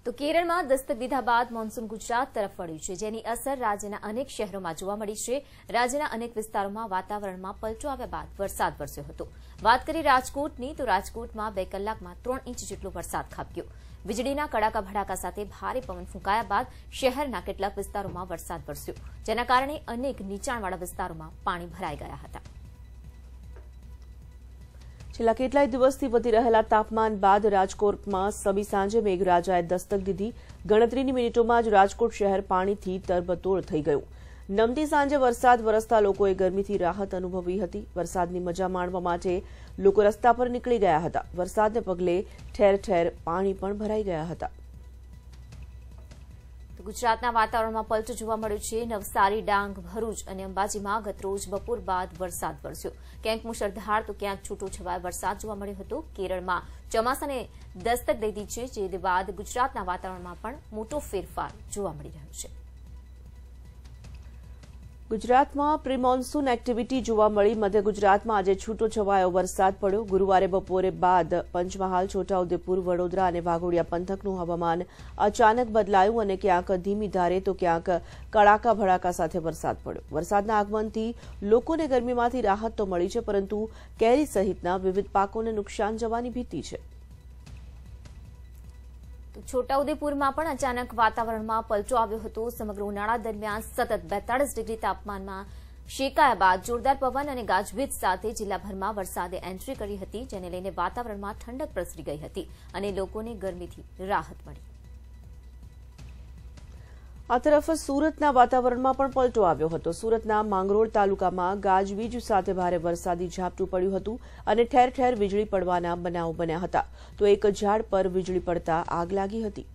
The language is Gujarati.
તો કેરળમાં દસ્તક દીધા બાદ મોન્સૂન ગુજરાત તરફ વળ્યું છે, જેની અસર રાજ્યના અનેક શહેરોમાં જોવા મળી છે। રાજ્યના અનેક વિસ્તારોમાં વાતાવરણમાં પલટો આવ્યા બાદ વરસાદ વરસ્યો હતો। વાત કરીએ રાજકોટની, તો રાજકોટમાં 2 કલાકમાં 3 ઇંચ જેટલો વરસાદ ખાબક્યો। વીજળીના કડાકા ભડાકા સાથે ભારે પવન ફૂંકાયા બાદ શહેરના કેટલાક વિસ્તારોમાં વરસાદ વરસ્યો, જેના કારણે અનેક નીચાણવાળા વિસ્તારોમાં પાણી ભરાઈ ગયા હતા। છેલ્લા કેટલાય દિવસથી વધી રહેલા તાપમાન બાદ રાજકોટમાં સમી સાંજે મેઘરાજાએ દસ્તક દીધી। ગણતરીની મિનિટોમાં જ રાજકોટ શહેર પાણીથી તરબતોડ થઈ ગયું। નમતી સાંજે વરસાદ વરસતા લોકોએ ગરમીથી રાહત અનુભવી હતી। વરસાદની મજા માણવા માટે લોકો રસ્તા પર નીકળી ગયા હતા। વરસાદને પગલે ઠેર ઠેર પાણી પણ ભરાઈ ગયા હતા। ગુજરાતના વાતાવરણમાં પલટો જોવા મળ્યો છે। નવસારી, ડાંગ, ભરૂચ અને અંબાજીમાં ગતરોજ બપોર બાદ વરસાદ વરસ્યો। ક્યાંક મુશળધાર તો ક્યાંક છૂટો છવાયો વરસાદ જોવા મળ્યો હતો। કેરળમાં ચોમાસાને દસ્તક દઈ દીધી છે, જે બાદ ગુજરાતના વાતાવરણમાં પણ મોટો ફેરફાર જોવા મળી રહ્યો છે। ગુજરાતમાં પ્રી મોન્સૂન એક્ટિવિટી જોવા મળી। મધ્ય ગુજરાતમાં આજે છૂટો છવાયો વરસાદ પડ્યો। ગુરુવારે બપોરે બાદ પંચમહાલ, છોટાઉદેપુર, વડોદરા અને વાઘોડિયા પંથકનું હવામાન અચાનક બદલાયું અને ક્યાંક ધીમી ધારે તો ક્યાંક કડાકા ભડાકા સાથે વરસાદ પડ્યો। વરસાદના આગમનથી લોકોને ગરમીમાંથી રાહત તો મળી છે, પરંતુ કેરી સહિતના વિવિધ પાકોને નુકસાન જવાની ભીતિ છે। છોટાઉદેપુરમાં પણ અચાનક વાતાવરણમાં પલટો આવ્યો હતો। સમગ્ર ઉનાળા દરમિયાન સતત 42 ડિગ્રી તાપમાનમાં શેકાયા બાદ જોરદાર પવન અને ગાજવીજ સાથે જિલ્લાભરમાં વરસાદે એન્ટ્રી કરી હતી, જેને લઈને વાતાવરણમાં ઠંડક પ્રસરી ગઈ હતી અને લોકોને ગરમીથી રાહત મળી। આ તરફ સુરતના વાતાવરણમાં પણ પલટો આવ્યો હતો। સુરતના માંગરોળ તાલુકામાં ગાજવીજ સાથે ભારે વરસાદી ઝાપટું પડ્યું હતું અને ઠેર ઠેર વીજળી પડવાના બનાવો બન્યા હતા। તો એક ઝાડ પર વીજળી પડતા આગ લાગી હતી।